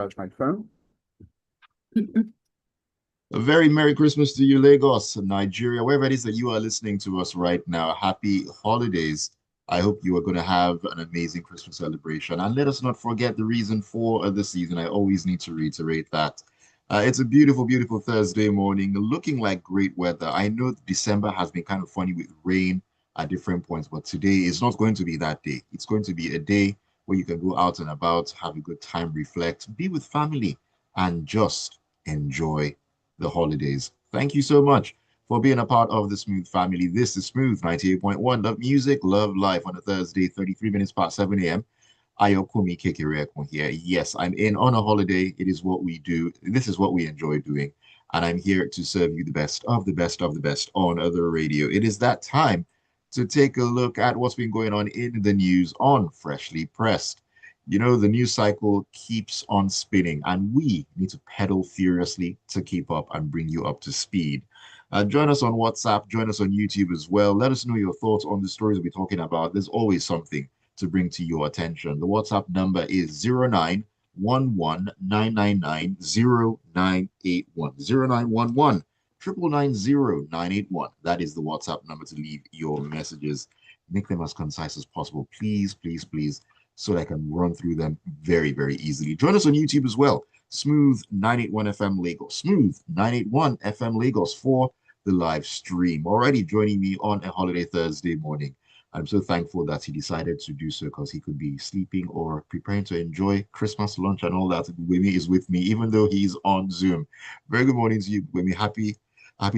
Charge my phone. A very Merry Christmas to you, Lagos, Nigeria, wherever it is that you are listening to us right now. Happy holidays. I hope you are going to have an amazing Christmas celebration. And let us not forget the reason for the season. I always need to reiterate that. It's a beautiful, beautiful Thursday morning, looking like great weather. I know December has been kind of funny with rain at different points, but today is not going to be that day. It's going to be a day where you can go out and about, have a good time, reflect, be with family, and just enjoy the holidays. Thank you so much for being a part of the Smooth family. This is Smooth 98.1. Love music, love life on a Thursday, 33 minutes past 7 a.m. Ayokunmi Kekireekun here. Yes, I'm in on a holiday. It is what we do. This is what we enjoy doing. And I'm here to serve you the best of the best of the best on the radio. It is that time to take a look at what's been going on in the news on Freshly Pressed. You know, the news cycle keeps on spinning, and we need to pedal furiously to keep up and bring you up to speed. Join us on WhatsApp, join us on YouTube as well. Let us know your thoughts on the stories we're talking about. There's always something to bring to your attention. The WhatsApp number is 0911 999 0981. 0911 999 That is the WhatsApp number to leave your messages. Make them as concise as possible. Please, please, please, so that I can run through them very, very easily. Join us on YouTube as well. Smooth 981 FM Lagos. Smooth 981 FM Lagos for the live stream. Already joining me on a holiday Thursday morning. I'm so thankful that he decided to do so because he could be sleeping or preparing to enjoy Christmas lunch and all that. Gbubemi is with me, even though he's on Zoom. Very good morning to you, Gbubemi. Happy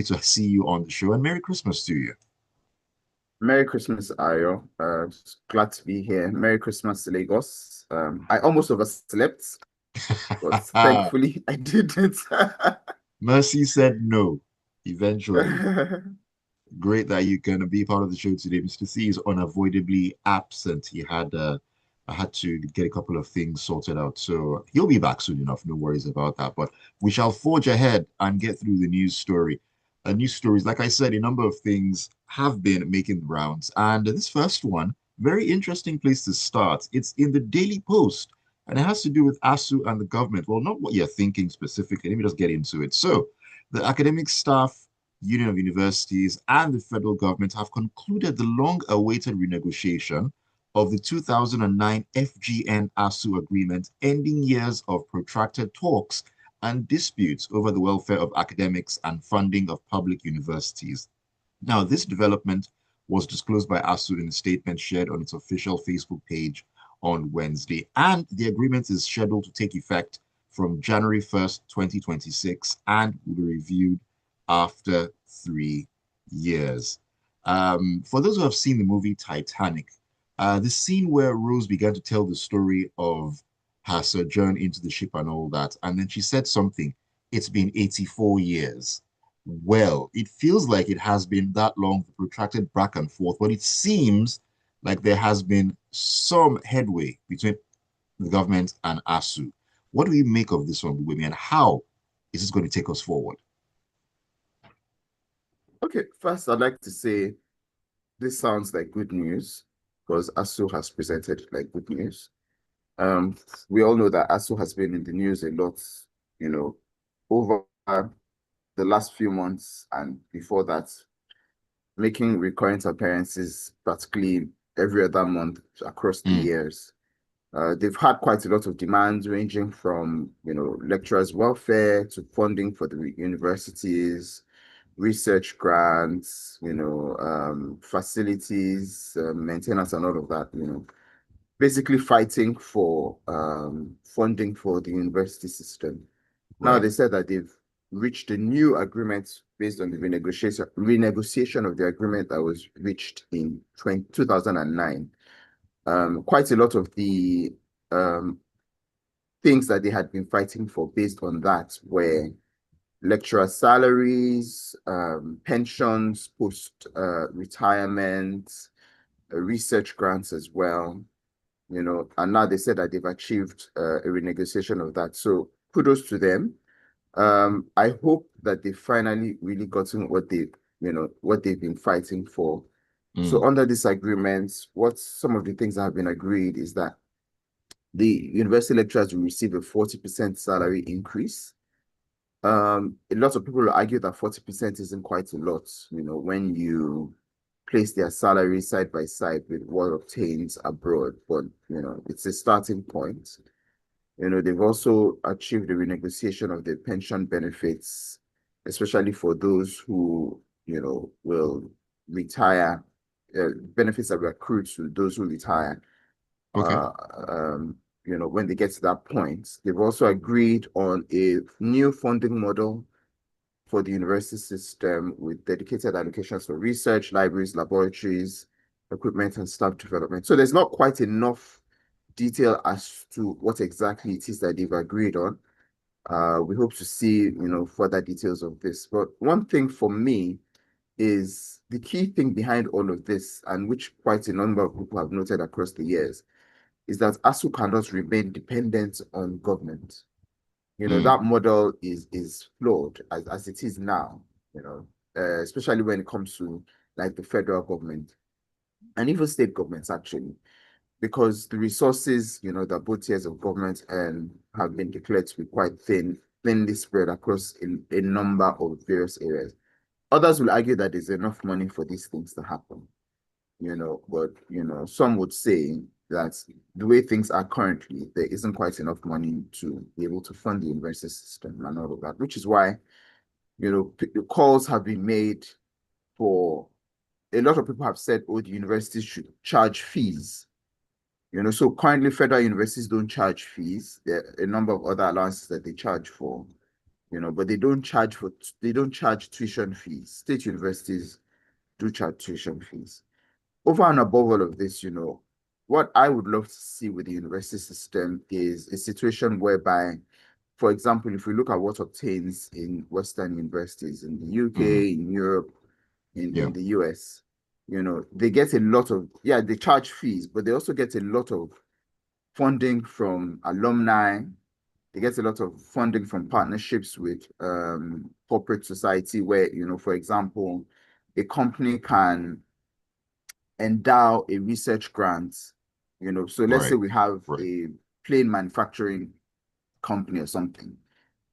to see you on the show, and Merry Christmas to you. Merry Christmas, Ayo. Glad to be here. Merry Christmas, Lagos. I almost overslept, but thankfully I didn't. Mercy said no, eventually. Great that you can be part of the show today. Mr. C is unavoidably absent. I had to get a couple of things sorted out, so he'll be back soon enough. No worries about that. But we shall forge ahead and get through the news story. News stories, like I said, a number of things have been making the rounds, and this first one, very interesting place to start. It's in the Daily Post, and it has to do with ASUU and the government. Well, not what you're thinking specifically. Let me just get into it. So, the academic staff Union of Universities, and the federal government have concluded the long-awaited renegotiation of the 2009 FGN-ASUU agreement, ending years of protracted talks and disputes over the welfare of academics and funding of public universities. Now, this development was disclosed by ASUU in a statement shared on its official Facebook page on Wednesday, and the agreement is scheduled to take effect from January 1st, 2026, and will be reviewed after 3 years. For those who have seen the movie Titanic, the scene where Rose began to tell the story of her sojourn into the ship and all that, and then she said something, it's been 84 years. Well, it feels like it has been that long, the protracted back and forth, but it seems like there has been some headway between the government and ASUU. What do you make of this one, Gbubemi, and how is this going to take us forward? Okay, first I'd like to say this sounds like good news because ASUU has presented like good news. We all know that ASUU has been in the news a lot, over the last few months and before that, making recurrent appearances practically every other month across the Mm, years. They've had quite a lot of demands ranging from, lecturers' welfare to funding for the universities, research grants, facilities, maintenance and all of that, basically fighting for funding for the university system. Now right. they said that they've reached a new agreement based on the renegotiation of the agreement that was reached in 2009. Quite a lot of the um, things that they had been fighting for based on that were lecturer salaries, pensions, post retirement, research grants as well, and now they said that they've achieved a renegotiation of that. So kudos to them. I hope that they finally really gotten what they've been fighting for. So Mm, under this agreement, what some of the things that have been agreed is that The university lecturers will receive a 40% salary increase. A lot of people argue that 40% isn't quite a lot, when you place their salary side by side with what obtains abroad, but it's a starting point. They've also achieved the renegotiation of the pension benefits, especially for those who, will retire, benefits that were accrued to those who retire. Okay. Uh, um, when they get to that point, they've also agreed on a new funding model for the university system with dedicated allocations for research, libraries, laboratories, equipment, and staff development. So there's not quite enough detail as to what exactly it is that they've agreed on. We hope to see, further details of this. But one thing for me is the key thing behind all of this, and which quite a number of people have noted across the years, is that ASUU cannot remain dependent on government. That model is flawed as it is now, especially when it comes to like the federal government and even state governments actually, because the resources, that both tiers of government and have been declared to be quite thinly spread across a number of various areas. Others will argue that there's enough money for these things to happen, but some would say that the way things are currently, there isn't quite enough money to be able to fund the university system and all of that, which is why, the calls have been made for a lot of people have said, oh, the universities should charge fees. So currently federal universities don't charge fees. There are a number of other allowances that they charge for, but they don't charge tuition fees. State universities do charge tuition fees. Over and above all of this, what I would love to see with the university system is a situation whereby, for example, if we look at what obtains in Western universities in the UK, in Europe, Yeah. in the US, they get a lot of, they charge fees, but they also get a lot of funding from alumni. They get a lot of funding from partnerships with corporate society where, for example, a company can endow a research grant, so let's say Right. we have Right. a plane manufacturing company or something.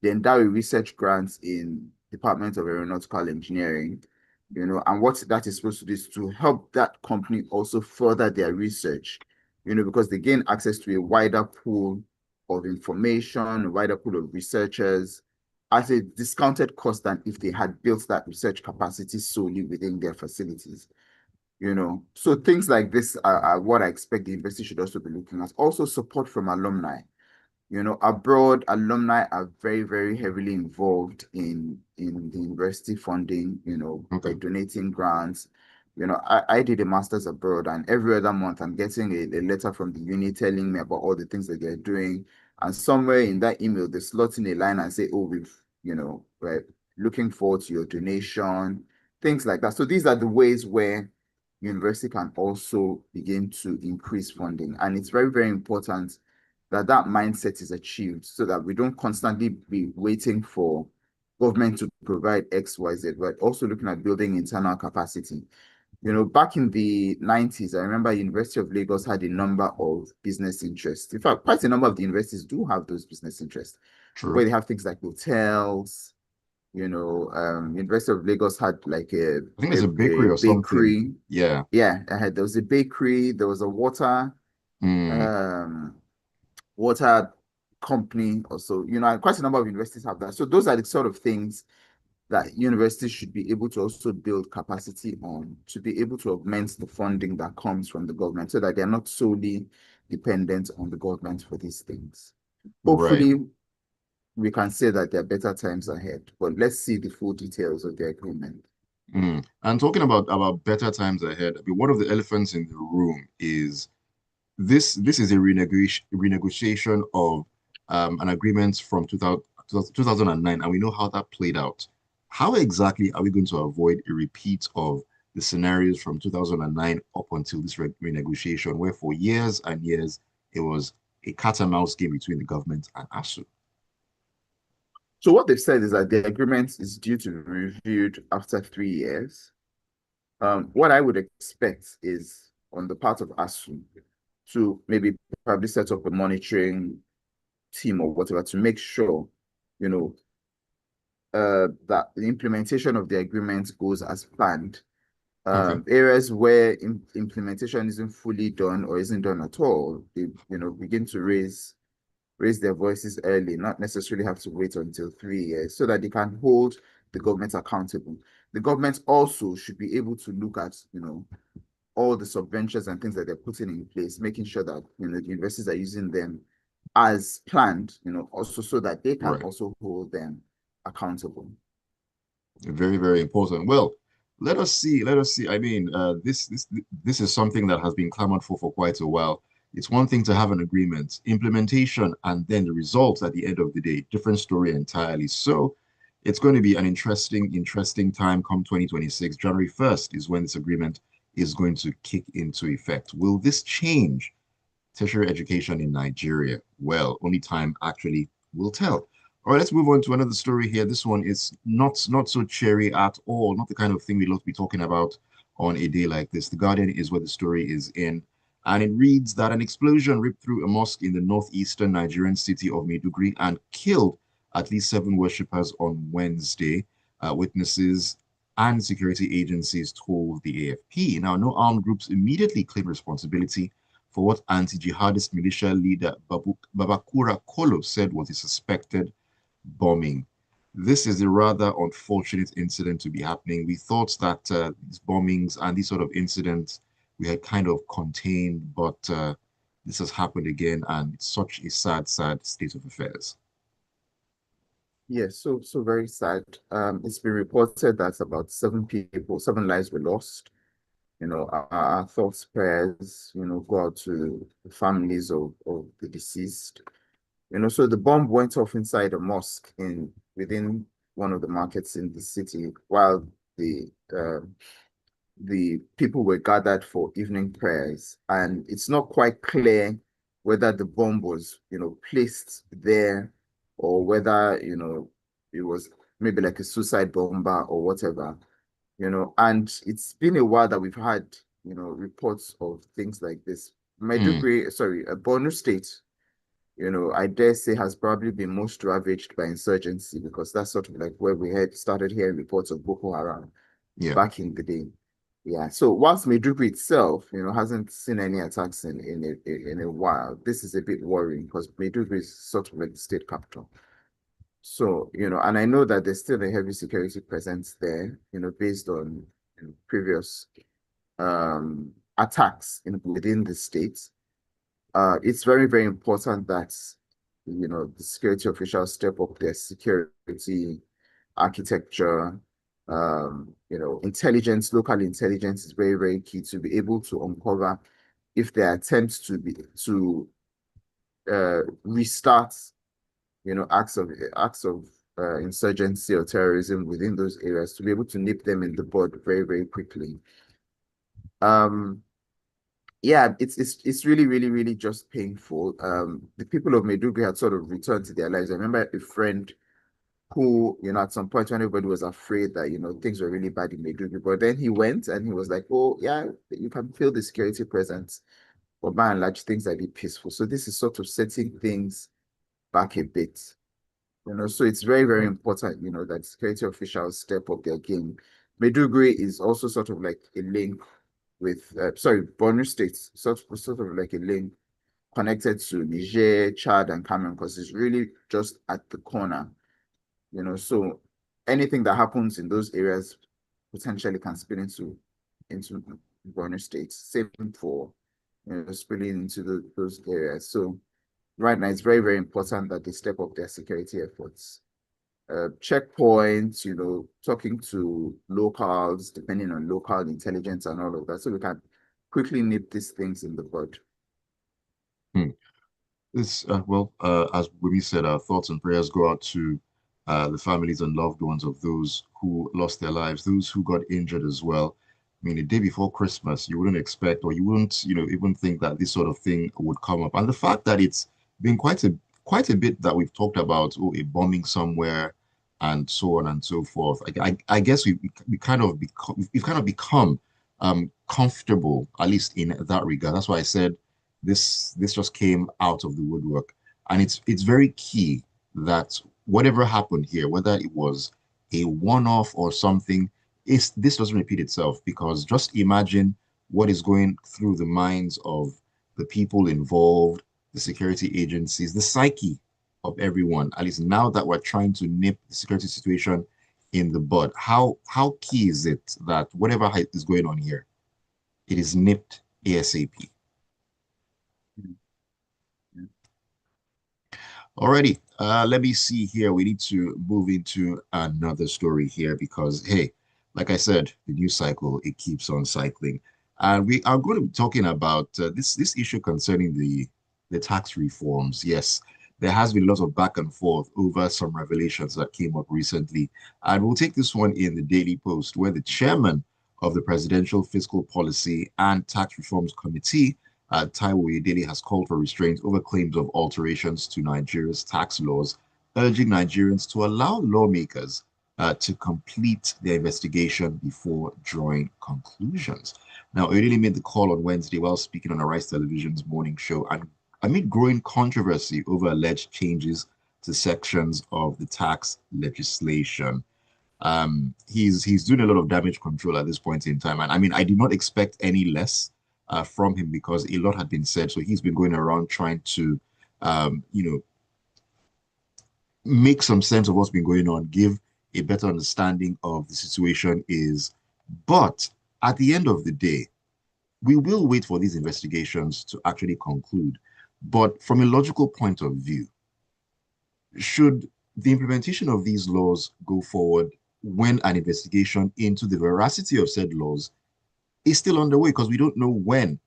They endow a research grant in Department of Aeronautical Engineering, and what that is supposed to do is to help that company also further their research, because they gain access to a wider pool of information, a wider pool of researchers at a discounted cost than if they had built that research capacity solely within their facilities. So things like this are what I expect the university should also be looking at. Also support from alumni. Abroad, alumni are very, very heavily involved in the university funding, by Okay. donating grants. I did a master's abroad, and every other month I'm getting a letter from the uni telling me about all the things that they're doing. And somewhere in that email, they slot in a line and say, oh, we're looking forward to your donation, things like that. So these are the ways where university can also begin to increase funding. And it's very, very important that that mindset is achieved so that we don't constantly be waiting for government to provide X, Y, Z, but also looking at building internal capacity. Back in the 90s, I remember University of Lagos had a number of business interests. In fact, quite a number of the universities do have those business interests, where True. they have things like hotels. University of Lagos had like I think there's a a bakery or something. bakery. Yeah. Yeah, there was a bakery, there was a Mm. um, water company also, quite a number of universities have that. So those are the sort of things that universities should be able to also build capacity on to be able to augment the funding that comes from the government so that they're not solely dependent on the government for these things. Right. Hopefully, we can say that there are better times ahead, but let's see the full details of the agreement. And talking about better times ahead, I mean, one of the elephants in the room is this is a renegotiation of an agreement from 2009, and we know how that played out. How exactly are we going to avoid a repeat of the scenarios from 2009 up until this renegotiation, where for years and years it was a cat and mouse game between the government and ASUU? So what they've said is that the agreement is due to be reviewed after 3 years. What I would expect is on the part of ASUU to maybe probably set up a monitoring team or whatever to make sure, you know, that the implementation of the agreement goes as planned. Okay. Areas where implementation isn't fully done or isn't done at all, they, begin to raise their voices early, not necessarily have to wait until 3 years, so that they can hold the government accountable. The government also should be able to look at, all the subventions and things that they're putting in place, making sure that, the universities are using them as planned, also so that they can Right. also hold them accountable. Very, very important. Well, let us see. Let us see. I mean, this is something that has been clamored for quite a while. It's one thing to have an agreement, implementation, and then the results at the end of the day, different story entirely. So it's going to be an interesting time come 2026. January 1st is when this agreement is going to kick into effect. Will this change tertiary education in Nigeria? Well, only time actually will tell. All right, let's move on to another story here. This one is not so cheery at all, not the kind of thing we love to be talking about on a day like this. The Guardian is where the story is in, and it reads that an explosion ripped through a mosque in the northeastern Nigerian city of Maiduguri and killed at least 7 worshippers on Wednesday. Witnesses and security agencies told the AFP. Now, no armed groups immediately claimed responsibility for what anti-jihadist militia leader Babakura Kolo said was a suspected bombing. This is a rather unfortunate incident to be happening. We thought that these bombings and these sort of incidents we had kind of contained, but this has happened again, and it's such a sad state of affairs. Yes, so very sad. It's been reported that about 7 people, 7 lives were lost. Our thoughts, prayers, go out to the families of the deceased. So the bomb went off inside a mosque within one of the markets in the city while the people were gathered for evening prayers. And it's not quite clear whether the bomb was, placed there or whether, it was maybe like a suicide bomber or whatever, and it's been a while that we've had, reports of things like this. Hmm. Maiduguri, sorry, Borno State, I dare say has probably been most ravaged by insurgency because that's sort of like where we had started hearing reports of Boko Haram Yeah. back in the day. Yeah. So whilst Maiduguri itself, hasn't seen any attacks in a while, this is a bit worrying because Maiduguri is sort of like the state capital. So, and I know that there's still a heavy security presence there, based on previous attacks within the state. It's very, very important that, the security officials step up their security architecture. Intelligence, local intelligence is very, very key to be able to uncover if there are attempts to restart, acts of insurgency or terrorism within those areas to be able to nip them in the bud very, very quickly. Um, yeah, it's really, really, really just painful. The people of Maiduguri had sort of returned to their lives. I remember a friend who, at some point when everybody was afraid that, things were really bad in Maiduguri, but then he went and he was like, oh, yeah, you can feel the security presence, but by and large, things are a bit peaceful. So this is sort of setting things back a bit. So it's very, very Right. important, that security officials step up their game. Maiduguri is also sort of like a link with, Borno State, sort of like a link connected to Niger, Chad, and Cameroon, because it's really just at the corner, So anything that happens in those areas potentially can spill into Borno State. Same for, spilling into those areas. So right now, it's very, very important that they step up their security efforts. Checkpoints, talking to locals, depending on local intelligence and all of that, so we can quickly nip these things in the bud. Hmm. As Wumi said, our thoughts and prayers go out to the families and loved ones of those who lost their lives, those who got injured as well. I mean, the day before Christmas, you wouldn't expect, or you wouldn't, even think that this sort of thing would come up. And the fact that it's been quite a bit that we've talked about, oh, a bombing somewhere, and so on and so forth. I guess we kind of we've kind of become comfortable, at least in that regard. That's why I said this just came out of the woodwork, and it's very key that whatever happened here, whether it was a one-off or something, is this doesn't repeat itself, because just imagine what is going through the minds of the people involved, the security agencies, the psyche of everyone. At least now that we're trying to nip the security situation in the bud, how key is it that whatever is going on here, it is nipped ASAP? Alrighty, let me see here. We need to move into another story here because, hey, like I said, the news cycle, it keeps on cycling. And we are going to be talking about this issue concerning the tax reforms. Yes, there has been a lot of back and forth over some revelations that came up recently. And we'll take this one in the Daily Post, where the chairman of the Presidential Fiscal Policy and Tax Reforms Committee, Taiwo Oyedele, has called for restraint over claims of alterations to Nigeria's tax laws, urging Nigerians to allow lawmakers to complete their investigation before drawing conclusions. Now, Oyedele made the call on Wednesday while speaking on Arise Television's morning show, and amid growing controversy over alleged changes to sections of the tax legislation. He's doing a lot of damage control at this point in time, and I mean, I did not expect any less from him, because a lot had been said. So he's been going around trying to, you know, make some sense of what's been going on, give a better understanding of the situation is. But at the end of the day, we will wait for these investigations to actually conclude. But from a logical point of view, should the implementation of these laws go forward when an investigation into the veracity of said laws is still underway? Because we don't know when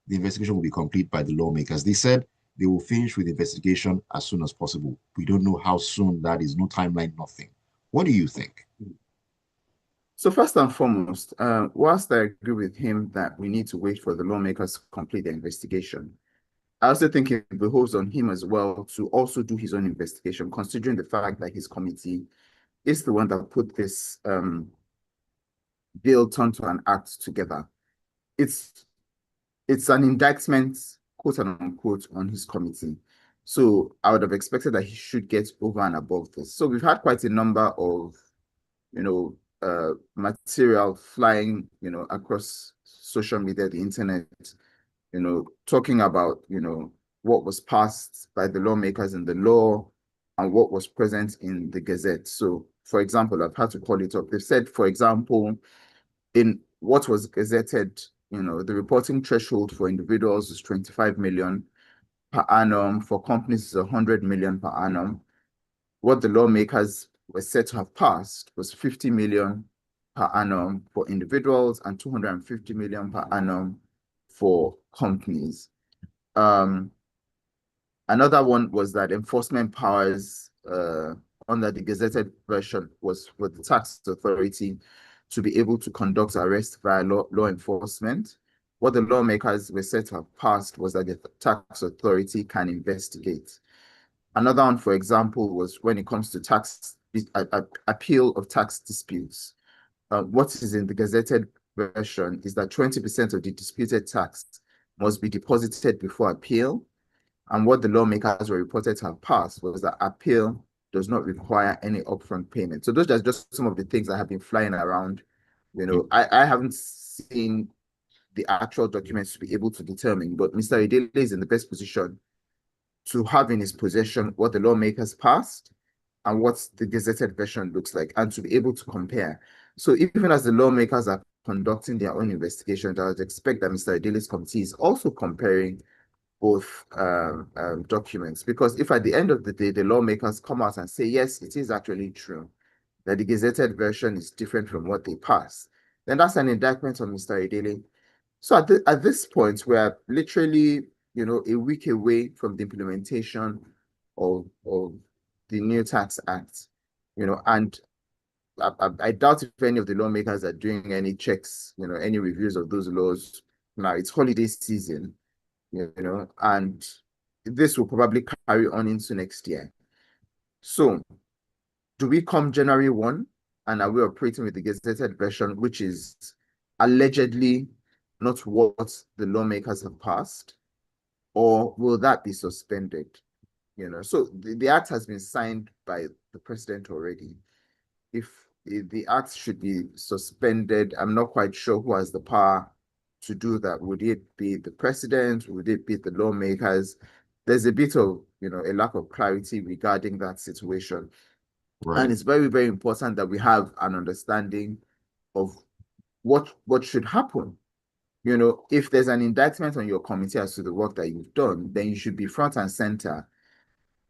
the investigation will be complete by the lawmakers. They said they will finish with the investigation as soon as possible. We don't know how soon that is, no timeline, nothing. What do you think? So first and foremost, whilst I agree with him that we need to wait for the lawmakers to complete the investigation, I also think it behoves on him as well to also do his own investigation, considering the fact that his committee is the one that put this bill turned to an act together. It's an indictment, quote unquote, on his committee. So I would have expected that he should get over and above this. So we've had quite a number of, material flying, across social media, the internet, talking about, what was passed by the lawmakers in the law and what was present in the Gazette. So, for example, I've had to call it up. They've said, for example, in what was gazetted, the reporting threshold for individuals is 25 million per annum. For companies, is 100 million per annum. What the lawmakers were said to have passed was 50 million per annum for individuals and 250 million per annum for companies. Another one was that enforcement powers under the gazetted version was for the tax authority to be able to conduct arrests via law enforcement. What the lawmakers were said to have passed was that the tax authority can investigate. Another one, for example, was when it comes to tax appeal of tax disputes. What is in the gazetted version is that 20% of the disputed tax must be deposited before appeal. And what the lawmakers were reported to have passed was that appeal does not require any upfront payment. So those are just some of the things that have been flying around. I haven't seen the actual documents to be able to determine, but Mr. Oyedele is in the best position to have in his possession what the lawmakers passed and what the gazetted version looks like, and to be able to compare. So even as the lawmakers are conducting their own investigations, I would expect that Mr. Oyedele's committee is also comparing both documents, because if at the end of the day, the lawmakers come out and say, yes, it is actually true that the gazetted version is different from what they passed, then that's an indictment on Mr. Oyedele. So at this point, we're literally, a week away from the implementation of the new tax act, and I doubt if any of the lawmakers are doing any checks, any reviews of those laws. Now it's holiday season, and this will probably carry on into next year. So do we come January 1 and are we operating with the gazetted version, which is allegedly not what the lawmakers have passed? or will that be suspended? So the act has been signed by the president already. If the act should be suspended, I'm not quite sure who has the power to do that. Would it be the president? Would it be the lawmakers? There's a bit of, a lack of clarity regarding that situation. And Right. it's very, very important that we have an understanding of what should happen. If there's an indictment on your committee as to the work that you've done, then you should be front and center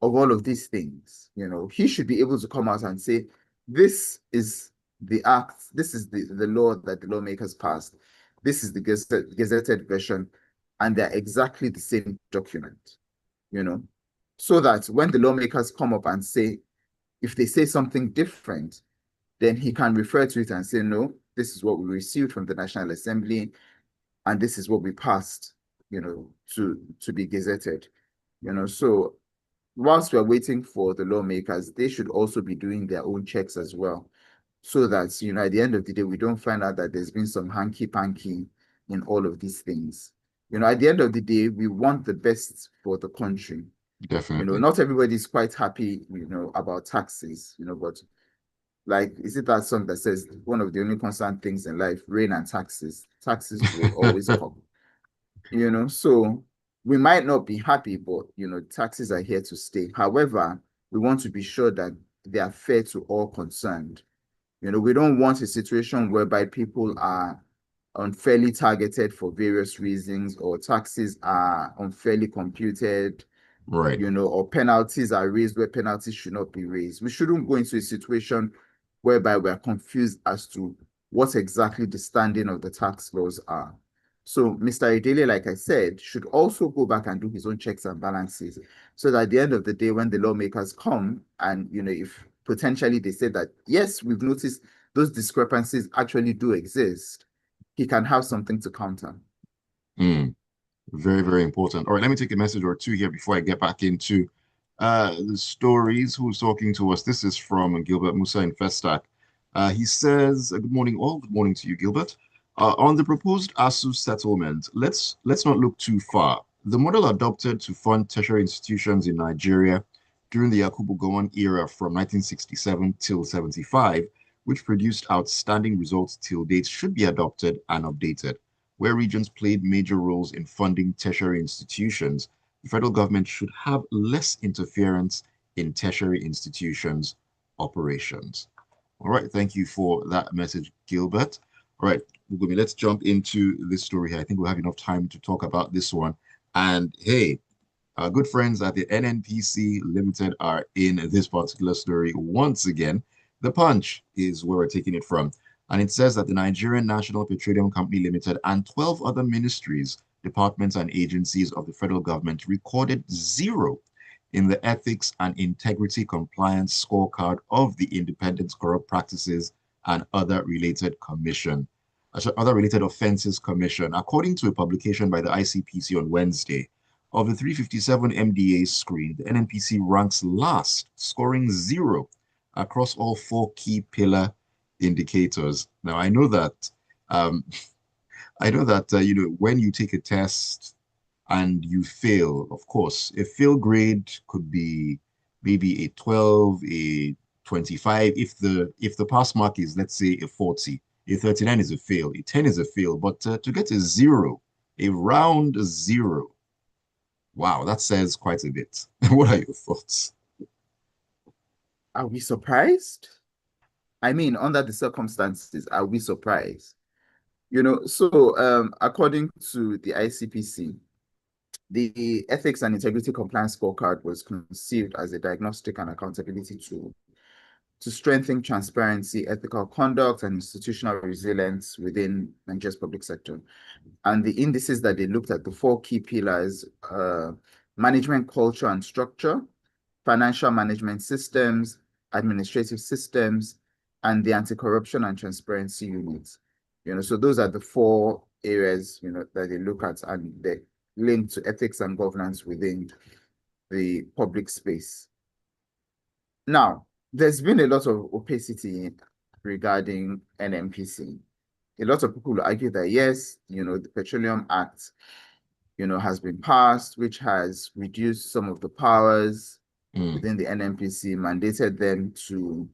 of all of these things. He should be able to come out and say, this is the act, this is the law that the lawmakers passed, this is the gazetted version, and they're exactly the same document, so that when the lawmakers come up and say, if they say something different, then he can refer to it and say, no, this is what we received from the National Assembly, and this is what we passed, to be gazetted. So whilst we're waiting for the lawmakers, they should also be doing their own checks as well. So that, at the end of the day, we don't find out that there's been some hanky-panky in all of these things. At the end of the day, we want the best for the country. Definitely. Not everybody's quite happy, about taxes, but like, is it that song that says one of the only constant things in life, rain and taxes? Taxes will always come. So we might not be happy, but taxes are here to stay. However, we want to be sure that they are fair to all concerned. We don't want a situation whereby people are unfairly targeted for various reasons, or taxes are unfairly computed, Right. or penalties are raised where penalties should not be raised. We shouldn't go into a situation whereby we're confused as to what exactly the standing of the tax laws are. So Mr. Idele, like I said, should also go back and do his own checks and balances, so that at the end of the day, when the lawmakers come and, if potentially they say that, yes, we've noticed those discrepancies actually do exist, he can have something to counter. Mm. Very, very important. All right, let me take a message or two here before I get back into the stories. Who's talking to us? This is from Gilbert Musa in Festac. He says, "Good morning, all. Good morning to you, Gilbert. On the proposed ASUU settlement, let's not look too far. The model adopted to fund tertiary institutions in Nigeria during the Yakubu Gowon era from 1967 till 75, which produced outstanding results till date, should be adopted and updated. Where regions played major roles in funding tertiary institutions, the federal government should have less interference in tertiary institutions' operations." All right, thank you for that message, Gilbert. All right, Gbubemi, let's jump into this story here. I think we'll have enough time to talk about this one. And hey, our good friends at the NNPC Limited are in this particular story once again. The Punch is where we're taking it from. And it says that the Nigerian National Petroleum Company Limited and 12 other ministries, departments, and agencies of the federal government recorded zero in the Ethics and Integrity Compliance Scorecard of the Independent Corrupt Practices and Other Related Commission, Other Related Offenses Commission, according to a publication by the ICPC on Wednesday. Of the 357 MDAs screened, the NNPC ranks last, scoring zero across all four key pillar indicators. Now, I know that um, when you take a test and you fail, of course, a fail grade could be maybe a 12, a 25. If the pass mark is, let's say, a 40, a 39 is a fail, a 10 is a fail. But to get a zero, a round zero, wow, that says quite a bit. What are your thoughts? Are we surprised? I mean, under the circumstances, are we surprised? So according to the ICPC, the Ethics and Integrity Compliance Scorecard was conceived as a diagnostic and accountability tool to strengthen transparency, ethical conduct, and institutional resilience within Nigeria's public sector. And the indices that they looked at, the four key pillars, management culture and structure, financial management systems, administrative systems, and the anti-corruption and transparency units. So those are the four areas, that they look at, and they link to ethics and governance within the public space. Now, there's been a lot of opacity regarding NNPC. A lot of people argue that, yes, the Petroleum Act has been passed, which has reduced some of the powers Mm. within the NNPC, mandated them to,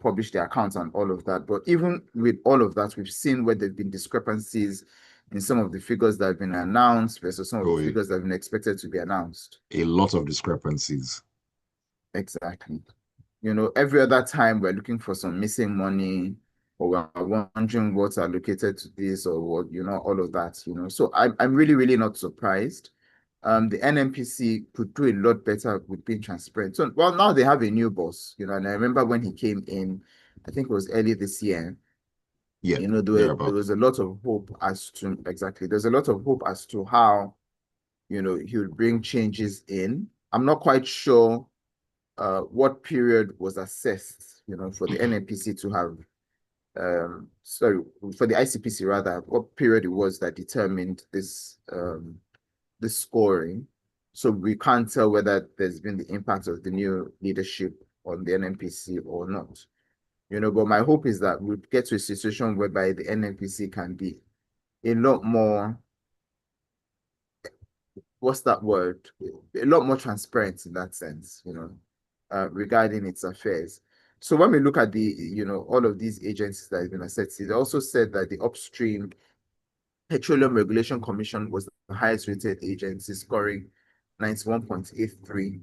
publish their accounts and all of that. But even with all of that, we've seen where there've been discrepancies in some of the figures that have been announced versus some of the Oh, figures that have been expected to be announced. a lot of discrepancies. Exactly. Every other time we're looking for some missing money or we're wondering what's allocated to this or what, all of that. So I'm really, really not surprised. The NNPC could do a lot better with being transparent. So, well, now they have a new boss, and I remember when he came in, I think it was early this year, Yeah, there thereabout. was a lot of hope as to, exactly, there's a lot of hope as to how, he would bring changes in. I'm not quite sure what period was assessed, for the NNPC to have, sorry, for the ICPC rather, what period it was that determined this scoring. So we can't tell whether there's been the impact of the new leadership on the NNPC or not. But my hope is that we'll get to a situation whereby the NNPC can be a lot more, what's that word? A lot more transparent in that sense, regarding its affairs. So when we look at all of these agencies that have been assessed, it also said that the upstream Petroleum Regulation Commission was the highest rated agency, scoring 91.83%.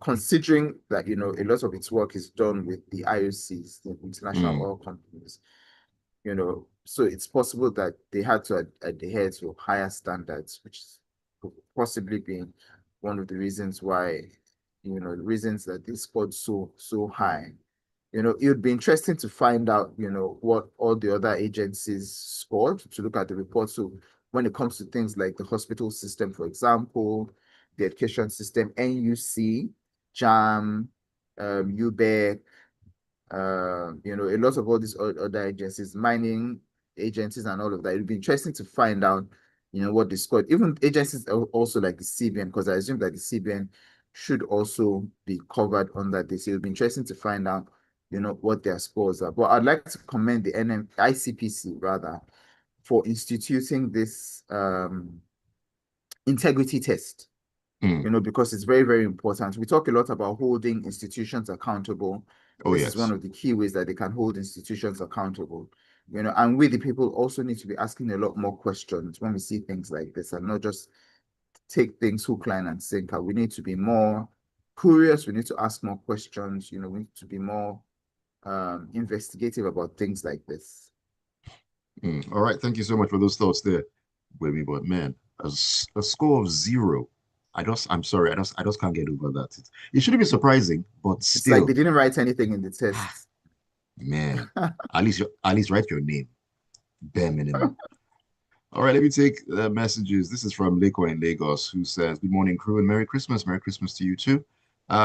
Considering that, a lot of its work is done with the IOCs, the international Mm. oil companies, so it's possible that they had to adhere to higher standards, which could possibly be one of the reasons why, the reasons that they scored so high. It would be interesting to find out, what all the other agencies scored, to look at the report. So when it comes to things like the hospital system, for example, the education system, NUC, JAM, UBEC, a lot of all these other agencies, mining agencies and all of that. It'd be interesting to find out, what they scored. Even agencies also like the CBN, because I assume that the CBN should also be covered under this. It'll be interesting to find out, what their scores are. But I'd like to commend the ICPC rather for instituting this integrity test, Mm. because it's very, very important. We talk a lot about holding institutions accountable. Oh, This is one yes. of the key ways that they can hold institutions accountable. And we, the people, also need to be asking a lot more questions when we see things like this and not just take things hook, line, and sinker. We need to be more curious. We need to ask more questions. We need to be more investigative about things like this. Mm. All right. Thank you so much for those thoughts there, Gbubemi. But man, a score of zero. I'm sorry. I just can't get over that. It shouldn't be surprising, but It's like they still, didn't write anything in the ah, tests. man, at least write your name, bare minimum. All right, let me take messages. This is from Leko in Lagos, who says, "Good morning, crew, and Merry Christmas. Merry Christmas to you too.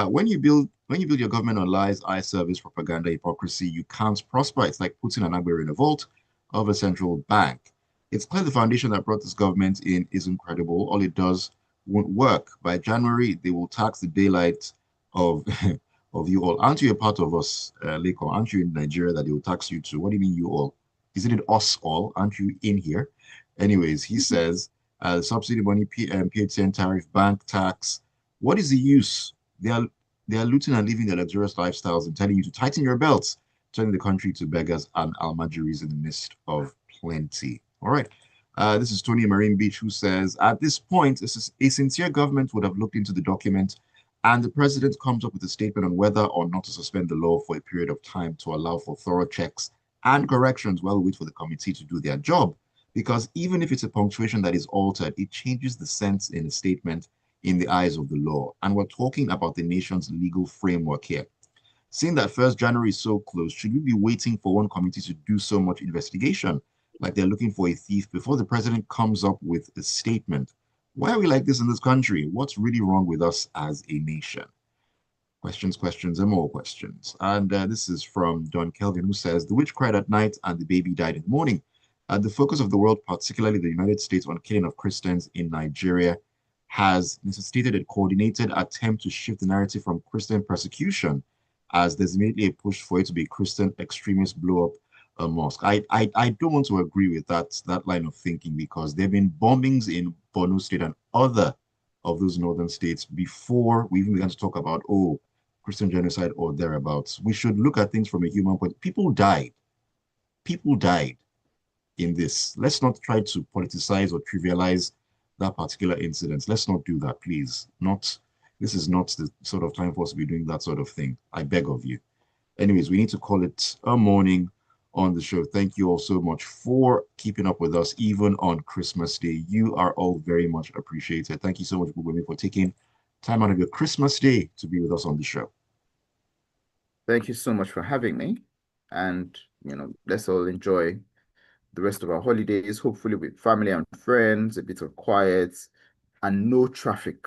When you build your government on lies, eye service, propaganda, hypocrisy, you can't prosper. It's like putting an Agbero in a vault of a central bank. It's clear the foundation that brought this government in isn't credible. All it does won't work. By January, they will tax the daylight of of you all. Aren't you a part of us, Leko? Aren't you in Nigeria that they will tax you too? What do you mean you all? Isn't it us all? Aren't you in here?" Anyways, he says, subsidy money, PHN tariff, bank tax. What is the use? They are looting and living their luxurious lifestyles and telling you to tighten your belts, turning the country to beggars and almajiris in the midst of plenty. All right. This is Tony Marine Beach, who says, at this point, a sincere government would have looked into the document and the president comes up with a statement on whether or not to suspend the law for a period of time to allow for thorough checks and corrections while we wait for the committee to do their job. Because even if it's a punctuation that is altered, it changes the sense in a statement in the eyes of the law. And we're talking about the nation's legal framework here. Seeing that 1st January is so close, should we be waiting for one committee to do so much investigation, like they're looking for a thief, before the president comes up with a statement? Why are we like this in this country? What's really wrong with us as a nation? Questions, questions, and more questions. And this is from Don Kelvin, who says, the witch cried at night and the baby died in the morning. The focus of the world, particularly the United States, on killing of Christians in Nigeria has necessitated a coordinated attempt to shift the narrative from Christian persecution, as there's immediately a push for it to be Christian extremist blow up a mosque. I don't want to agree with that line of thinking because there have been bombings in Borno State and other of those northern states before we even began to talk about, oh, Christian genocide or thereabouts. We should look at things from a human point. People died. People died in this. Let's not try to politicize or trivialize that particular incident. Let's not do that, please. Not This is not the sort of time for us to be doing that sort of thing. I beg of you. Anyways, we need to call it a morning on the show. Thank you all so much for keeping up with us, even on Christmas Day. You are all very much appreciated. Thank you so much, Gbubemi, for taking time out of your Christmas Day to be with us on the show. Thank you so much for having me. And, let's all enjoy the rest of our holidays, hopefully with family and friends, a bit of quiet and no traffic.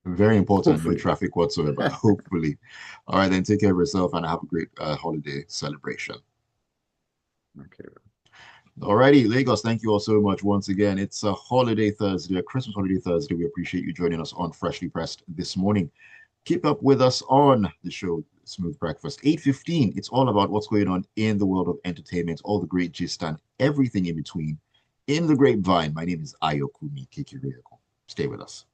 Very important, no Hopefully. traffic whatsoever, hopefully. All right, then take care of yourself and have a great holiday celebration. Okay. Alrighty, Lagos, thank you all so much once again. It's a holiday Thursday, a Christmas holiday Thursday. We appreciate you joining us on Freshly Pressed this morning. Keep up with us on the show, Smooth Breakfast. 8:15, it's all about what's going on in the world of entertainment, all the great gist and everything in between. In the grapevine, my name is Ayokunmi. Stay with us.